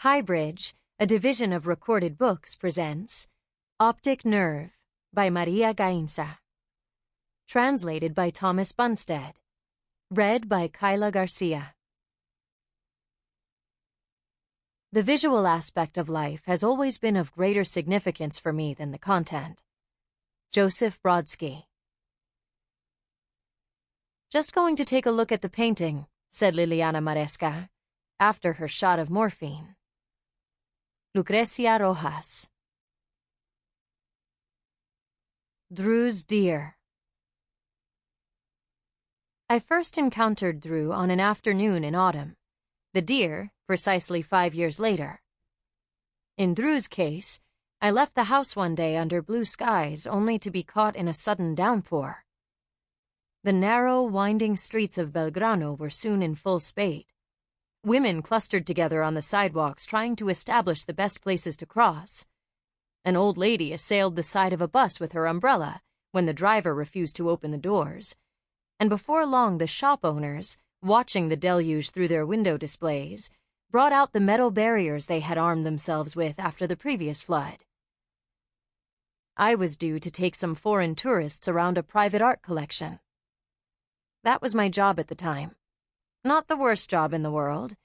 HighBridge, a division of Recorded Books, presents Optic Nerve by Maria Gainza. Translated by Thomas Bunstead. Read by Kyla García. The visual aspect of life has always been of greater significance for me than the content. Joseph Brodsky. Just going to take a look at the painting, said Liliana Maresca, after her shot of morphine. Lucrecia Rojas. Dreux's Deer. I first encountered Dreux on an afternoon in autumn, the deer precisely 5 years later. In Dreux's case, I left the house one day under blue skies only to be caught in a sudden downpour. The narrow, winding streets of Belgrano were soon in full spate. Women clustered together on the sidewalks trying to establish the best places to cross. An old lady assailed the side of a bus with her umbrella when the driver refused to open the doors, and before long the shop owners, watching the deluge through their window displays, brought out the metal barriers they had armed themselves with after the previous flood. I was due to take some foreign tourists around a private art collection. That was my job at the time. Not the worst job in the world,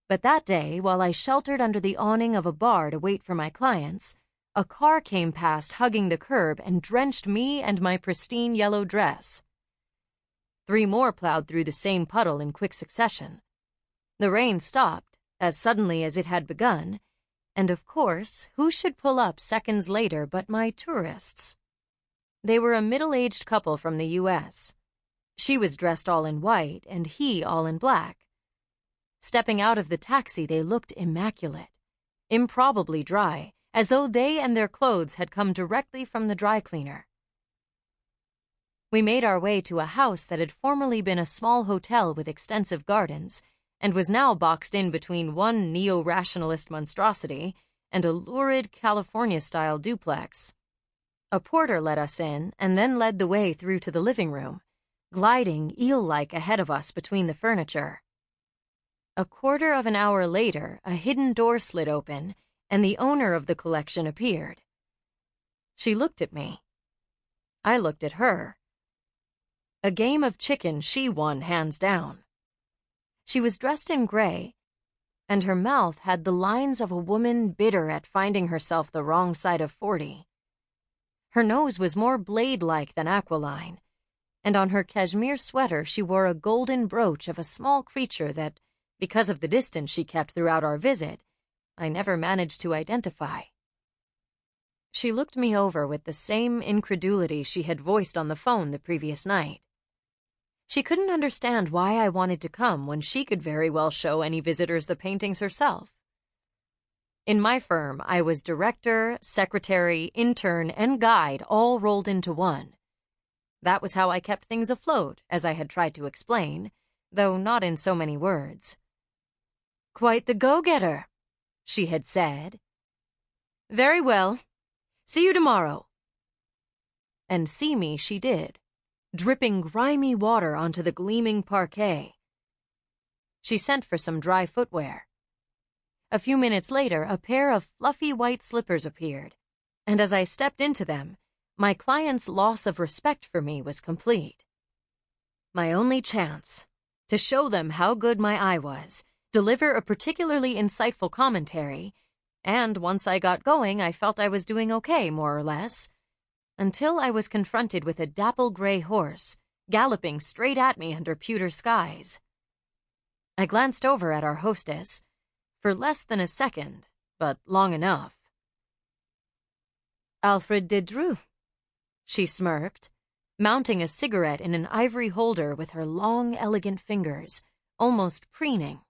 but that day, while I sheltered under the awning of a bar to wait for my clients, a car came past hugging the curb and drenched me and my pristine yellow dress. 3 more plowed through the same puddle in quick succession. The rain stopped as suddenly as it had begun, and of course, who should pull up seconds later but my tourists? They were a middle-aged couple from the U.S. She was dressed all in white, and he all in black. Stepping out of the taxi, they looked immaculate, improbably dry, as though they and their clothes had come directly from the dry cleaner. We made our way to a house that had formerly been a small hotel with extensive gardens, and was now boxed in between one neo-rationalist monstrosity and a lurid California-style duplex. A porter let us in, and then led the way through to the living room, gliding eel-like ahead of us between the furniture. A quarter of an hour later, a hidden door slid open, and the owner of the collection appeared. She looked at me. I looked at her. A game of chicken she won hands down. She was dressed in gray, and her mouth had the lines of a woman bitter at finding herself the wrong side of 40. Her nose was more blade-like than aquiline, and on her cashmere sweater she wore a golden brooch of a small creature that, because of the distance she kept throughout our visit, I never managed to identify. She looked me over with the same incredulity she had voiced on the phone the previous night. She couldn't understand why I wanted to come when she could very well show any visitors the paintings herself. In my firm, I was director, secretary, intern, and guide all rolled into one. That was how I kept things afloat, as I had tried to explain, though not in so many words. "Quite the go-getter," she had said. "Very well. See you tomorrow." And see me she did, dripping grimy water onto the gleaming parquet. She sent for some dry footwear. A few minutes later, a pair of fluffy white slippers appeared, and as I stepped into them, my client's loss of respect for me was complete. My only chance, to show them how good my eye was, deliver a particularly insightful commentary, and once I got going, I felt I was doing okay, more or less, until I was confronted with a dapple gray horse, galloping straight at me under pewter skies. I glanced over at our hostess, for less than a second, but long enough. "Alfred de Dreux," she smirked, mounting a cigarette in an ivory holder with her long, elegant fingers, almost preening.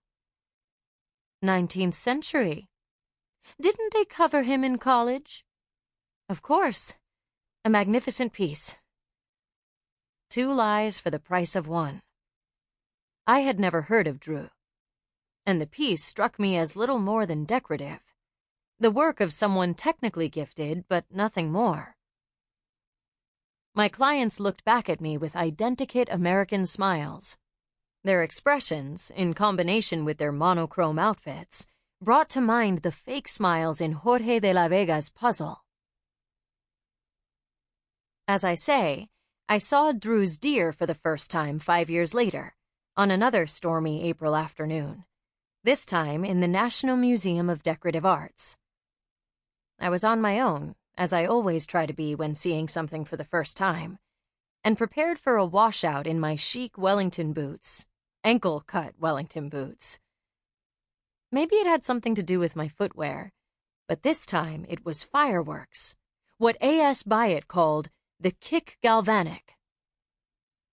19th century. Didn't they cover him in college? Of course. A magnificent piece. 2 lies for the price of 1. I had never heard of Dreux, and the piece struck me as little more than decorative, the work of someone technically gifted, but nothing more. My clients looked back at me with identikit American smiles. Their expressions, in combination with their monochrome outfits, brought to mind the fake smiles in Jorge de la Vega's puzzle. As I say, I saw Dreux's deer for the first time 5 years later, on another stormy April afternoon, this time in the National Museum of Decorative Arts. I was on my own, as I always try to be when seeing something for the first time, and prepared for a washout in my chic Wellington boots, ankle-cut Wellington boots. Maybe it had something to do with my footwear, but this time it was fireworks, what A.S. Byatt called the kick galvanic.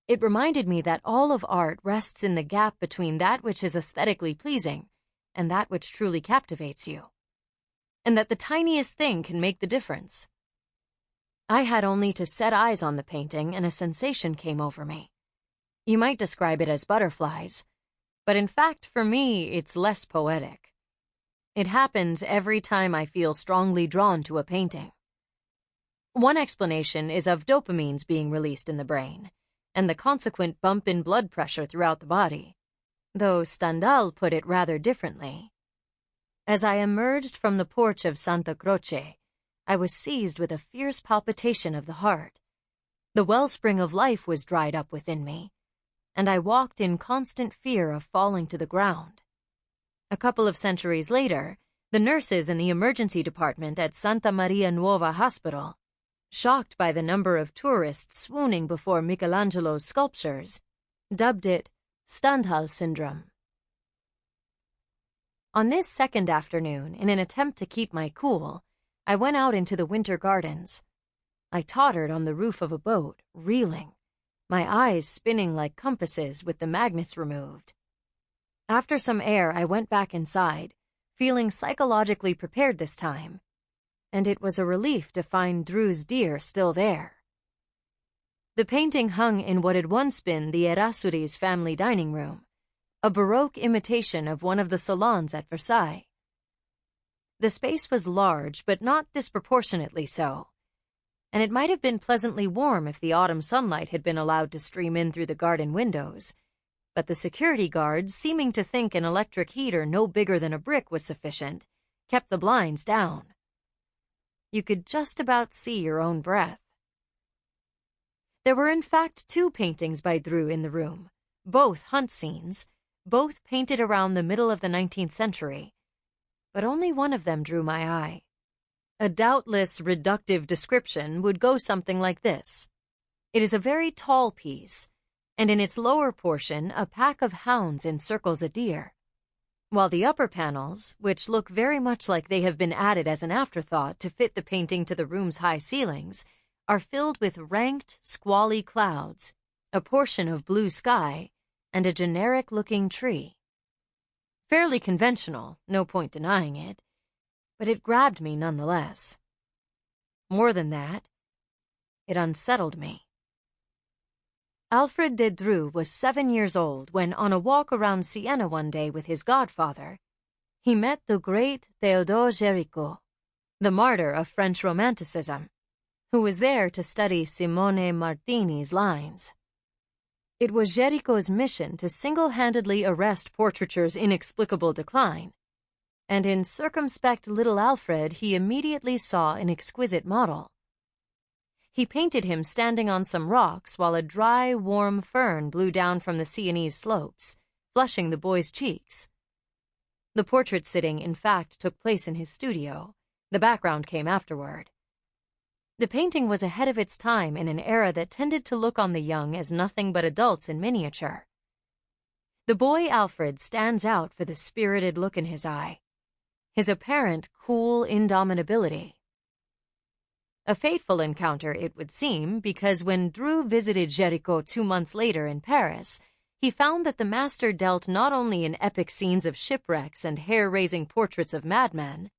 It reminded me that all of art rests in the gap between that which is aesthetically pleasing and that which truly captivates you, and that the tiniest thing can make the difference. I had only to set eyes on the painting and a sensation came over me. You might describe it as butterflies, but in fact for me it's less poetic. It happens every time I feel strongly drawn to a painting. One explanation is of dopamines being released in the brain, and the consequent bump in blood pressure throughout the body, though Stendhal put it rather differently. As I emerged from the porch of Santa Croce, I was seized with a fierce palpitation of the heart. The wellspring of life was dried up within me, and I walked in constant fear of falling to the ground. A couple of centuries later, the nurses in the emergency department at Santa Maria Nuova Hospital, shocked by the number of tourists swooning before Michelangelo's sculptures, dubbed it Stendhal syndrome. On this second afternoon, in an attempt to keep my cool, I went out into the winter gardens. I tottered on the roof of a boat, reeling, my eyes spinning like compasses with the magnets removed. After some air, I went back inside, feeling psychologically prepared this time, and it was a relief to find Dreux's deer still there. The painting hung in what had once been the Errázuriz family dining room, a Baroque imitation of one of the salons at Versailles. The space was large, but not disproportionately so, and it might have been pleasantly warm if the autumn sunlight had been allowed to stream in through the garden windows, but the security guards, seeming to think an electric heater no bigger than a brick was sufficient, kept the blinds down. You could just about see your own breath. There were in fact 2 paintings by Dreux in the room, both hunt scenes, both painted around the middle of the 19th century, but only one of them drew my eye. A doubtless reductive description would go something like this. It is a very tall piece, and in its lower portion a pack of hounds encircles a deer, while the upper panels, which look very much like they have been added as an afterthought to fit the painting to the room's high ceilings, are filled with ranked, squally clouds, a portion of blue sky, and a generic-looking tree. Fairly conventional, no point denying it, but it grabbed me nonetheless. More than that, it unsettled me. Alfred de Dreux was 7 years old when, on a walk around Siena one day with his godfather, he met the great Théodore Gericault, the martyr of French Romanticism, who was there to study Simone Martini's lines. It was Gericault's mission to single-handedly arrest portraiture's inexplicable decline, and in circumspect little Alfred he immediately saw an exquisite model. He painted him standing on some rocks while a dry, warm fern blew down from the Sienese slopes, flushing the boy's cheeks. The portrait sitting, in fact, took place in his studio. The background came afterward. The painting was ahead of its time in an era that tended to look on the young as nothing but adults in miniature. The boy Alfred stands out for the spirited look in his eye, his apparent cool indomitability. A fateful encounter, it would seem, because when Dreux visited Gericault 2 months later in Paris, he found that the master dealt not only in epic scenes of shipwrecks and hair-raising portraits of madmen,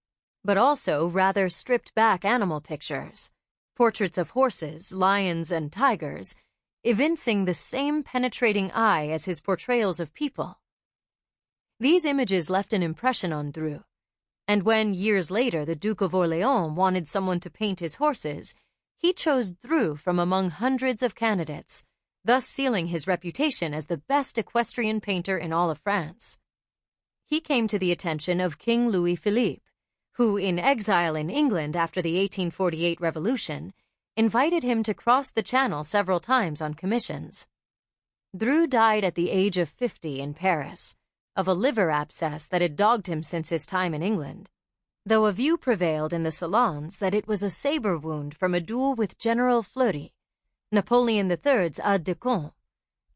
but also rather stripped-back animal pictures, portraits of horses, lions, and tigers, evincing the same penetrating eye as his portrayals of people. These images left an impression on Dreux, and when, years later, the Duke of Orléans wanted someone to paint his horses, he chose Dreux from among hundreds of candidates, thus sealing his reputation as the best equestrian painter in all of France. he came to the attention of King Louis Philippe, who, in exile in England after the 1848 revolution, invited him to cross the Channel several times on commissions. Dreux died at the age of 50 in Paris, of a liver abscess that had dogged him since his time in England, though a view prevailed in the salons that it was a saber wound from a duel with General Fleury, Napoleon III's aide de camp,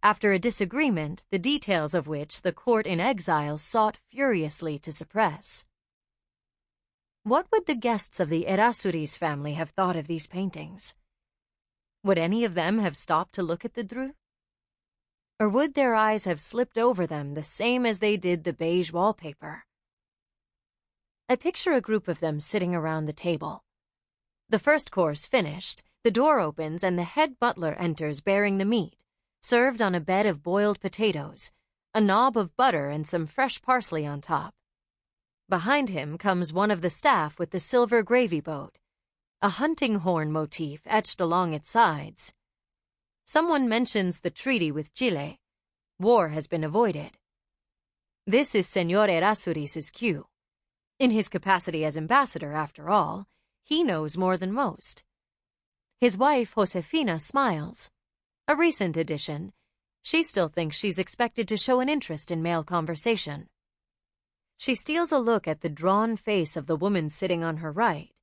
after a disagreement the details of which the court in exile sought furiously to suppress. What would the guests of the Errázuriz family have thought of these paintings? Would any of them have stopped to look at the Dreux? Or would their eyes have slipped over them the same as they did the beige wallpaper? I picture a group of them sitting around the table. The first course finished, the door opens and the head butler enters bearing the meat, served on a bed of boiled potatoes, a knob of butter and some fresh parsley on top. Behind him comes one of the staff with the silver gravy boat, a hunting horn motif etched along its sides. Someone mentions the treaty with Chile. War has been avoided. This is Señor Errázuriz's cue. In his capacity as ambassador, after all, he knows more than most. His wife, Josefina, smiles. A recent addition. She still thinks she's expected to show an interest in male conversation. She steals a look at the drawn face of the woman sitting on her right.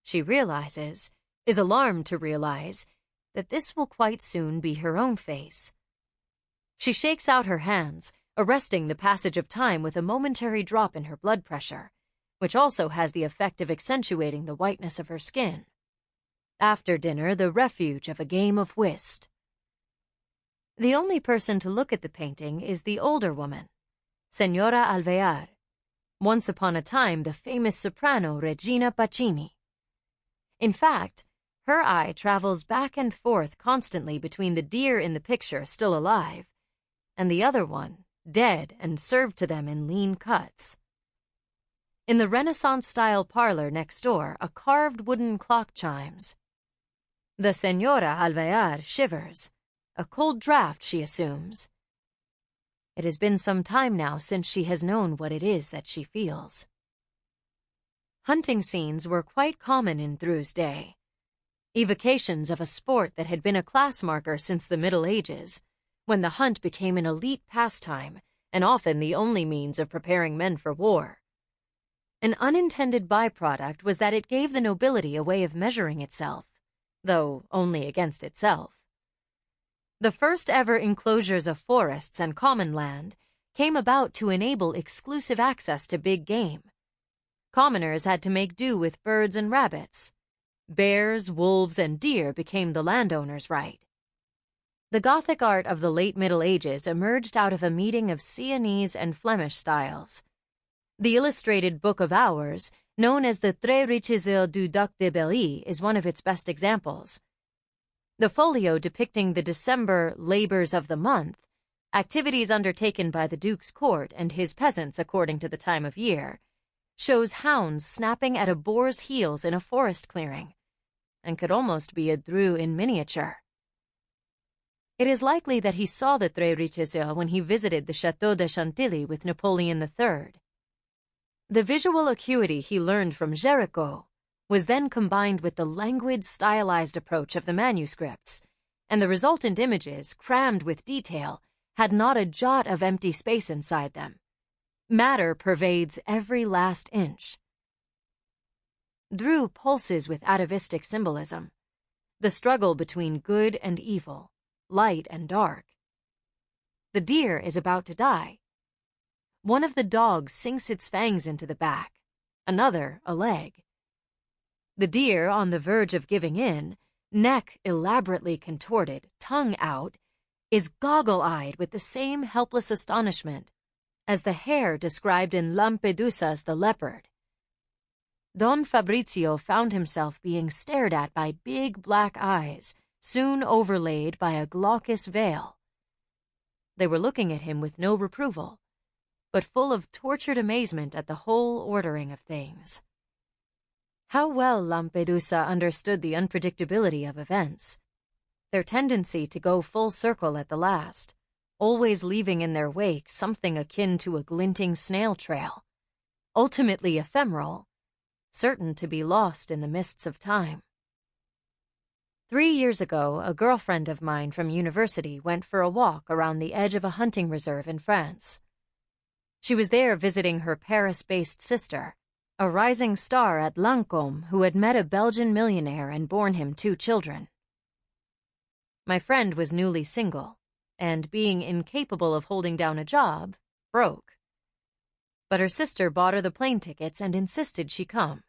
She is alarmed to realize, that this will quite soon be her own face. She shakes out her hands, arresting the passage of time with a momentary drop in her blood pressure, which also has the effect of accentuating the whiteness of her skin. After dinner, the refuge of a game of whist. The only person to look at the painting is the older woman, Señora Alvear, once upon a time the famous soprano Regina Pacini. In fact, her eye travels back and forth constantly between the deer in the picture still alive and the other one, dead and served to them in lean cuts. In the Renaissance-style parlor next door, a carved wooden clock chimes. The Señora Alvear shivers, a cold draught she assumes. It has been some time now since she has known what it is that she feels. Hunting scenes were quite common in Dreux's day. Evocations of a sport that had been a class marker since the Middle Ages, when the hunt became an elite pastime and often the only means of preparing men for war. An unintended byproduct was that it gave the nobility a way of measuring itself, though only against itself. The first ever enclosures of forests and common land came about to enable exclusive access to big game. Commoners had to make do with birds and rabbits. Bears, wolves, and deer became the landowner's right. The Gothic art of the late Middle Ages emerged out of a meeting of Sienese and Flemish styles. The illustrated Book of Hours, known as the Très Riches Heures du Duc de Berry, is one of its best examples. The folio depicting the December labors of the month, activities undertaken by the Duke's court and his peasants according to the time of year, shows hounds snapping at a boar's heels in a forest clearing, and could almost be a Dreux in miniature. It is likely that he saw the Très Riches Heures when he visited the Château de Chantilly with Napoleon III. The visual acuity he learned from Gericault was then combined with the languid, stylized approach of the manuscripts, and the resultant images, crammed with detail, had not a jot of empty space inside them. Matter pervades every last inch. Dreux pulses with atavistic symbolism, the struggle between good and evil, light and dark. The deer is about to die. One of the dogs sinks its fangs into the back, another a leg. The deer, on the verge of giving in, neck elaborately contorted, tongue out, is goggle-eyed with the same helpless astonishment as the hare described in Lampedusa's The Leopard. Don Fabrizio found himself being stared at by big black eyes, soon overlaid by a glaucous veil. They were looking at him with no reproval, but full of tortured amazement at the whole ordering of things. How well Lampedusa understood the unpredictability of events, their tendency to go full circle at the last, always leaving in their wake something akin to a glinting snail trail, ultimately ephemeral, certain to be lost in the mists of time. 3 years ago, a girlfriend of mine from university went for a walk around the edge of a hunting reserve in France. She was there visiting her Paris-based sister, a rising star at Lancôme who had met a Belgian millionaire and borne him 2 children. My friend was newly single, and being incapable of holding down a job, broke. But her sister bought her the plane tickets and insisted she come.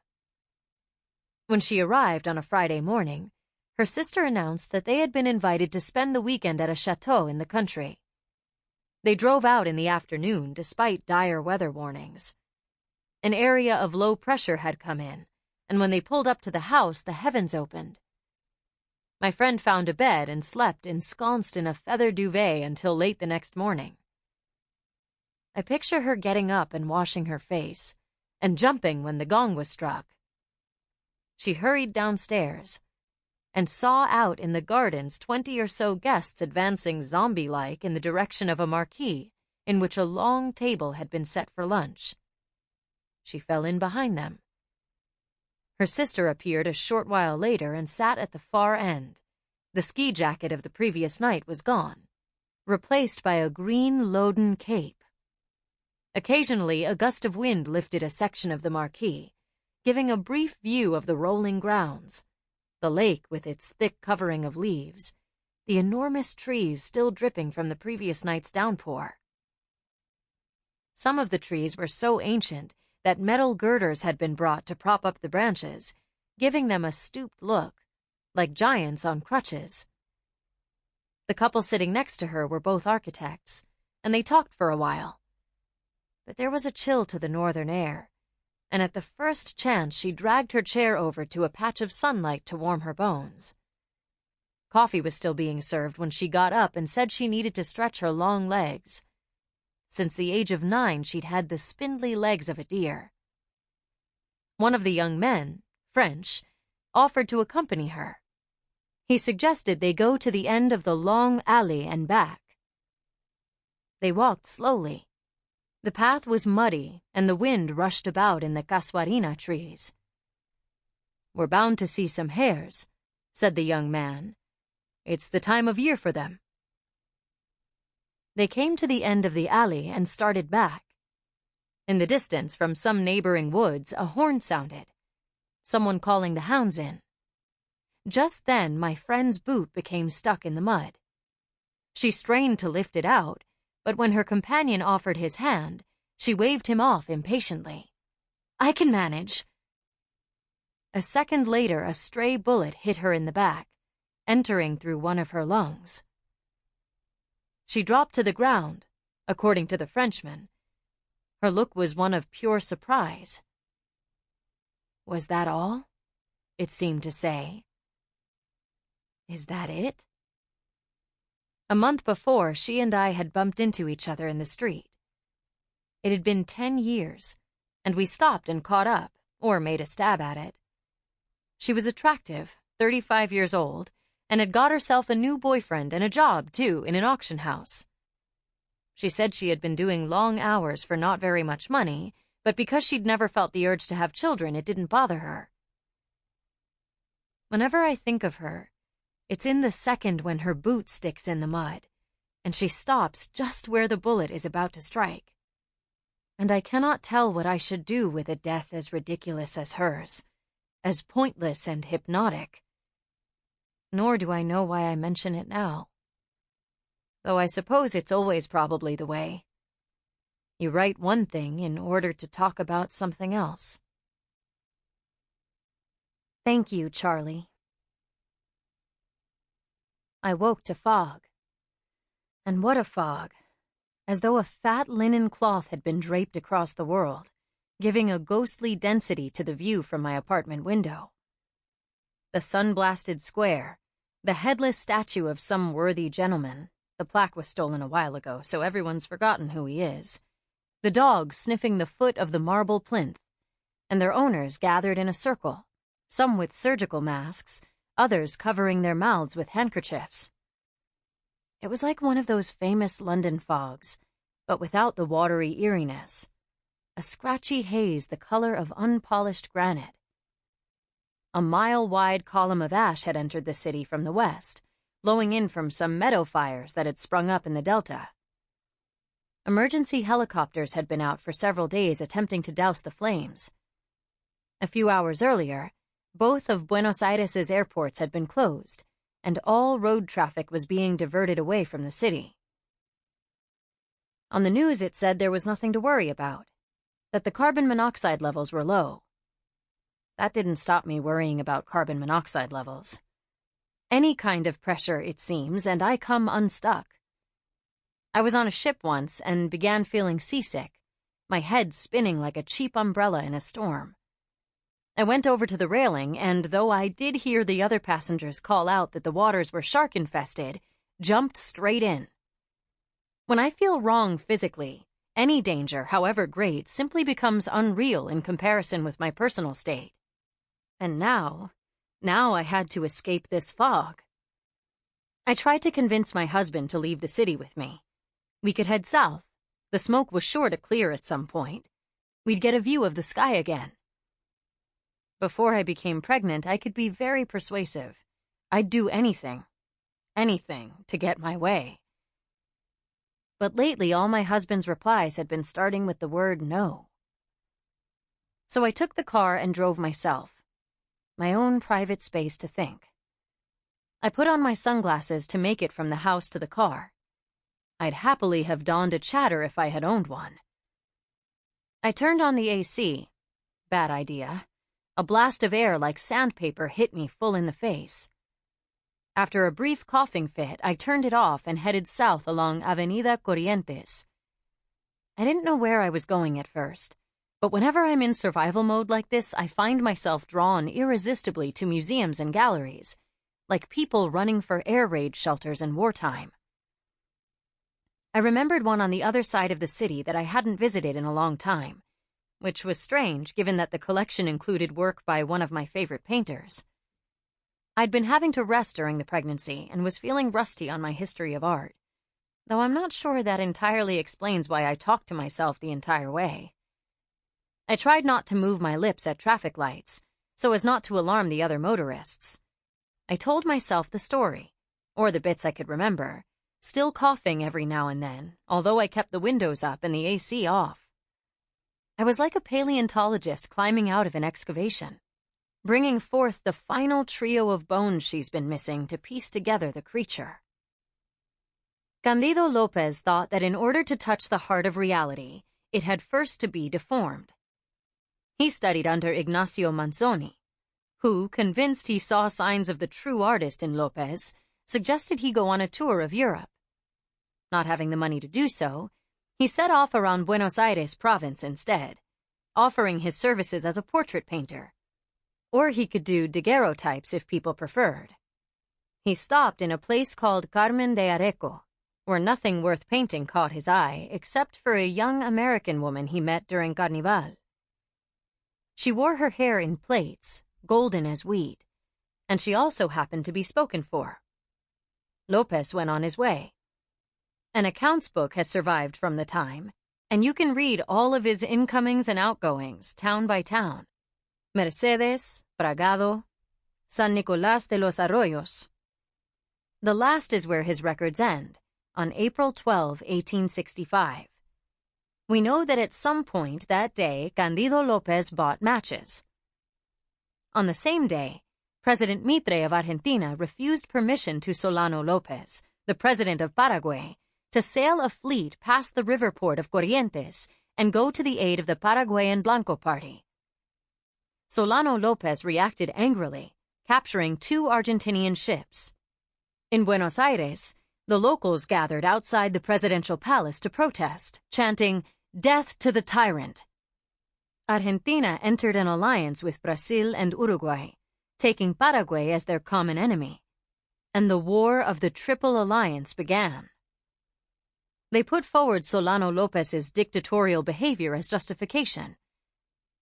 When she arrived on a Friday morning, her sister announced that they had been invited to spend the weekend at a chateau in the country. They drove out in the afternoon despite dire weather warnings. An area of low pressure had come in, and when they pulled up to the house, the heavens opened. My friend found a bed and slept ensconced in a feather duvet until late the next morning. I picture her getting up and washing her face, and jumping when the gong was struck. She hurried downstairs, and saw out in the gardens 20 or so guests advancing zombie-like in the direction of a marquee in which a long table had been set for lunch. She fell in behind them. Her sister appeared a short while later and sat at the far end. The ski jacket of the previous night was gone, replaced by a green loden cape. Occasionally, a gust of wind lifted a section of the marquee, giving a brief view of the rolling grounds, the lake with its thick covering of leaves, the enormous trees still dripping from the previous night's downpour. Some of the trees were so ancient that metal girders had been brought to prop up the branches, giving them a stooped look, like giants on crutches. The couple sitting next to her were both architects, and they talked for a while. But there was a chill to the northern air, and at the first chance she dragged her chair over to a patch of sunlight to warm her bones. Coffee was still being served when she got up and said she needed to stretch her long legs. Since the age of 9, she'd had the spindly legs of a deer. One of the young men, French, offered to accompany her. He suggested they go to the end of the long alley and back. They walked slowly. The path was muddy, and the wind rushed about in the casuarina trees. "We're bound to see some hares," said the young man. "It's the time of year for them." They came to the end of the alley and started back. In the distance, from some neighboring woods, a horn sounded, someone calling the hounds in. Just then, my friend's boot became stuck in the mud. She strained to lift it out, but when her companion offered his hand, she waved him off impatiently. "I can manage." A second later, a stray bullet hit her in the back, entering through one of her lungs. She dropped to the ground, according to the Frenchman. Her look was one of pure surprise. "Was that all?" it seemed to say. "Is that it?" A month before, she and I had bumped into each other in the street. It had been 10 years, and we stopped and caught up, or made a stab at it. She was attractive, 35 years old, and had got herself a new boyfriend and a job, too, in an auction house. She said she had been doing long hours for not very much money, but because she'd never felt the urge to have children, it didn't bother her. Whenever I think of her, it's in the second when her boot sticks in the mud, and she stops just where the bullet is about to strike. And I cannot tell what I should do with a death as ridiculous as hers, as pointless and hypnotic. Nor do I know why I mention it now. Though I suppose it's always probably the way. You write one thing in order to talk about something else. Thank you, Charlie. I woke to fog. And what a fog! As though a fat linen cloth had been draped across the world, giving a ghostly density to the view from my apartment window. The sun-blasted square, the headless statue of some worthy gentleman, the plaque was stolen a while ago, so everyone's forgotten who he is, the dogs sniffing the foot of the marble plinth, and their owners gathered in a circle, some with surgical masks, others covering their mouths with handkerchiefs. It was like one of those famous London fogs, but without the watery eeriness. A scratchy haze the color of unpolished granite. A mile-wide column of ash had entered the city from the west, blowing in from some meadow fires that had sprung up in the delta. Emergency helicopters had been out for several days attempting to douse the flames. A few hours earlier, both of Buenos Aires' airports had been closed, and all road traffic was being diverted away from the city. On the news it said there was nothing to worry about, that the carbon monoxide levels were low. That didn't stop me worrying about carbon monoxide levels. Any kind of pressure, it seems, and I come unstuck. I was on a ship once and began feeling seasick, my head spinning like a cheap umbrella in a storm. I went over to the railing, and though I did hear the other passengers call out that the waters were shark-infested, jumped straight in. When I feel wrong physically, any danger, however great, simply becomes unreal in comparison with my personal state. And now I had to escape this fog. I tried to convince my husband to leave the city with me. We could head south. The smoke was sure to clear at some point. We'd get a view of the sky again. Before I became pregnant, I could be very persuasive. I'd do anything to get my way. But lately, all my husband's replies had been starting with the word no. So I took the car and drove myself. My own private space to think. I put on my sunglasses to make it from the house to the car. I'd happily have donned a chatter if I had owned one. I turned on the AC. Bad idea. A blast of air like sandpaper hit me full in the face. After a brief coughing fit, I turned it off and headed south along Avenida Corrientes. I didn't know where I was going at first, but whenever I'm in survival mode like this, I find myself drawn irresistibly to museums and galleries, like people running for air raid shelters in wartime. I remembered one on the other side of the city that I hadn't visited in a long time, which was strange given that the collection included work by one of my favorite painters. I'd been having to rest during the pregnancy and was feeling rusty on my history of art, though I'm not sure that entirely explains why I talked to myself the entire way. I tried not to move my lips at traffic lights, so as not to alarm the other motorists. I told myself the story, or the bits I could remember, still coughing every now and then, although I kept the windows up and the AC off. I was like a paleontologist climbing out of an excavation, bringing forth the final trio of bones she's been missing to piece together the creature. Cándido López thought that in order to touch the heart of reality, it had first to be deformed. He studied under Ignacio Manzoni, who, convinced he saw signs of the true artist in López, suggested he go on a tour of Europe. Not having the money to do so, he set off around Buenos Aires province instead, offering his services as a portrait painter. Or he could do daguerreotypes if people preferred. He stopped in a place called Carmen de Areco, where nothing worth painting caught his eye except for a young American woman he met during Carnival. She wore her hair in plaits, golden as wheat, and she also happened to be spoken for. López went on his way. An accounts book has survived from the time, and you can read all of his incomings and outgoings, town by town. Mercedes, Bragado, San Nicolás de los Arroyos. The last is where his records end, on April 12, 1865. We know that at some point that day, Cándido López bought matches. On the same day, President Mitre of Argentina refused permission to Solano López, the president of Paraguay, to sail a fleet past the river port of Corrientes and go to the aid of the Paraguayan Blanco Party. Solano López reacted angrily, capturing 2 Argentinian ships. In Buenos Aires, the locals gathered outside the presidential palace to protest, chanting, "Death to the tyrant!" Argentina entered an alliance with Brazil and Uruguay, taking Paraguay as their common enemy, and the War of the Triple Alliance began. They put forward Solano López's dictatorial behavior as justification.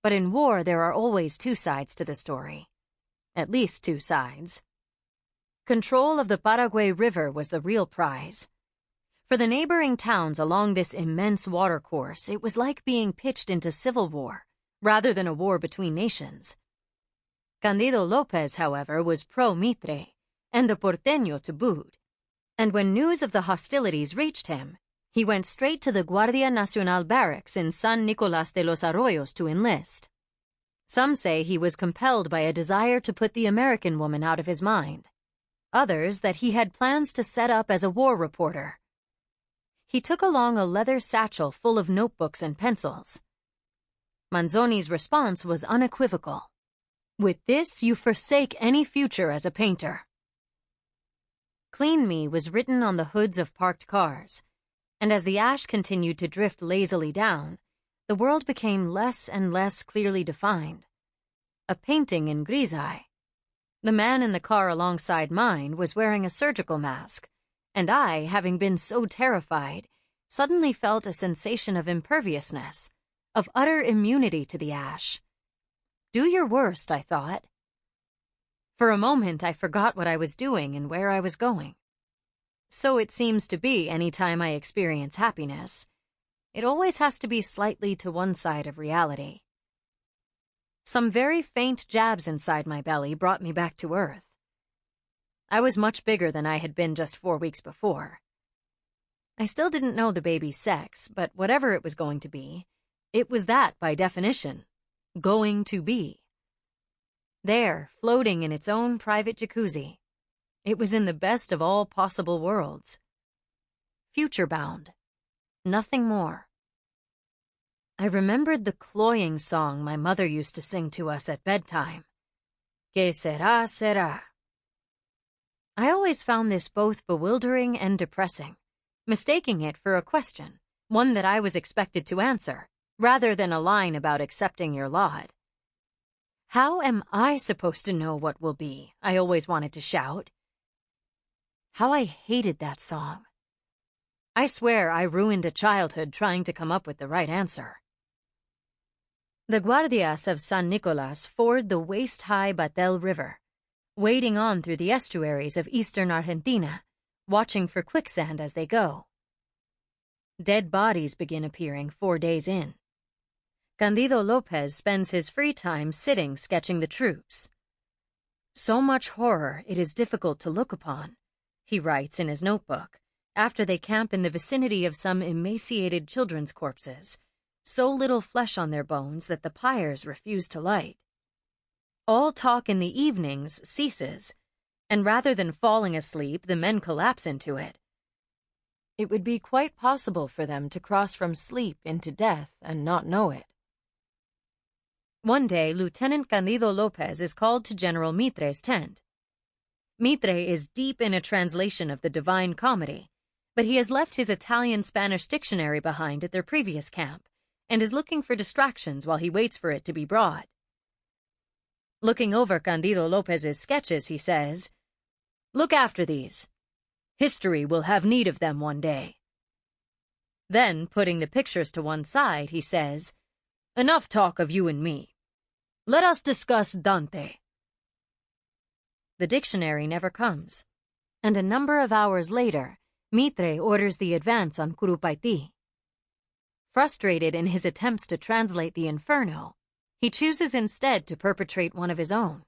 But in war, there are always 2 sides to the story. At least 2 sides. Control of the Paraguay River was the real prize, For the neighboring towns along this immense watercourse, it was like being pitched into civil war, rather than a war between nations. Candido Lopez, however, was pro-Mitre, and a porteño to boot, and when news of the hostilities reached him, he went straight to the Guardia Nacional barracks in San Nicolás de los Arroyos to enlist. Some say he was compelled by a desire to put the American woman out of his mind. Others that he had plans to set up as a war reporter. He took along a leather satchel full of notebooks and pencils. Manzoni's response was unequivocal. With this, you forsake any future as a painter. Clean Me was written on the hoods of parked cars, and as the ash continued to drift lazily down, the world became less and less clearly defined. A painting in grisaille. The man in the car alongside mine was wearing a surgical mask, and I, having been so terrified, suddenly felt a sensation of imperviousness, of utter immunity to the ash. Do your worst, I thought. For a moment, I forgot what I was doing and where I was going. So it seems to be any time I experience happiness. It always has to be slightly to one side of reality. Some very faint jabs inside my belly brought me back to earth. I was much bigger than I had been just 4 weeks before. I still didn't know the baby's sex, but whatever it was going to be, it was that by definition. Going to be. There, floating in its own private jacuzzi. It was in the best of all possible worlds. Future-bound. Nothing more. I remembered the cloying song my mother used to sing to us at bedtime. Que será, será. I always found this both bewildering and depressing, mistaking it for a question, one that I was expected to answer, rather than a line about accepting your lot. How am I supposed to know what will be? I always wanted to shout. How I hated that song. I swear I ruined a childhood trying to come up with the right answer. The Guardias of San Nicolás ford the waist-high Batel River, wading on through the estuaries of eastern Argentina, watching for quicksand as they go. Dead bodies begin appearing 4 days in. Candido Lopez spends his free time sitting sketching the troops. So much horror it is difficult to look upon, he writes in his notebook, after they camp in the vicinity of some emaciated children's corpses, so little flesh on their bones that the pyres refuse to light. All talk in the evenings ceases, and rather than falling asleep, the men collapse into it. It would be quite possible for them to cross from sleep into death and not know it. One day, Lieutenant Candido Lopez is called to General Mitre's tent. Mitre is deep in a translation of the Divine Comedy, but he has left his Italian-Spanish dictionary behind at their previous camp and is looking for distractions while he waits for it to be brought. Looking over Candido Lopez's sketches, he says, "Look after these. History will have need of them one day." Then, putting the pictures to one side, he says, "Enough talk of you and me. Let us discuss Dante." The dictionary never comes, and a number of hours later, Mitre orders the advance on Curupaití. Frustrated in his attempts to translate the Inferno, he chooses instead to perpetrate one of his own.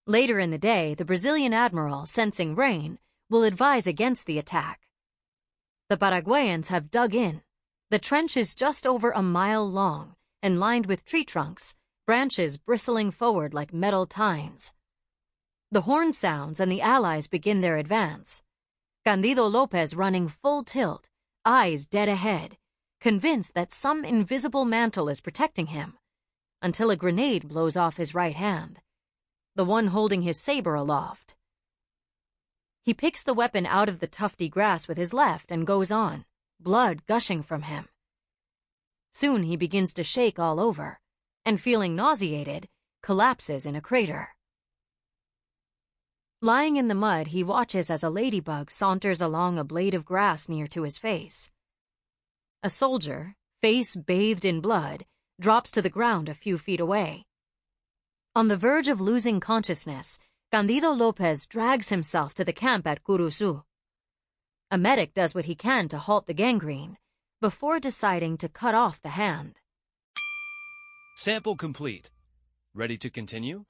Later in the day, the Brazilian admiral, sensing rain, will advise against the attack. The Paraguayans have dug in. The trench is just over a mile long and lined with tree trunks, branches bristling forward like metal tines. The horn sounds and the Allies begin their advance. Candido Lopez running full tilt, eyes dead ahead, convinced that some invisible mantle is protecting him, until a grenade blows off his right hand, the one holding his saber aloft. He picks the weapon out of the tufty grass with his left and goes on, blood gushing from him. Soon he begins to shake all over, and feeling nauseated, collapses in a crater. Lying in the mud, he watches as a ladybug saunters along a blade of grass near to his face. A soldier, face bathed in blood, drops to the ground a few feet away. On the verge of losing consciousness, Candido Lopez drags himself to the camp at Curuzu. A medic does what he can to halt the gangrene before deciding to cut off the hand. Sample complete. Ready to continue?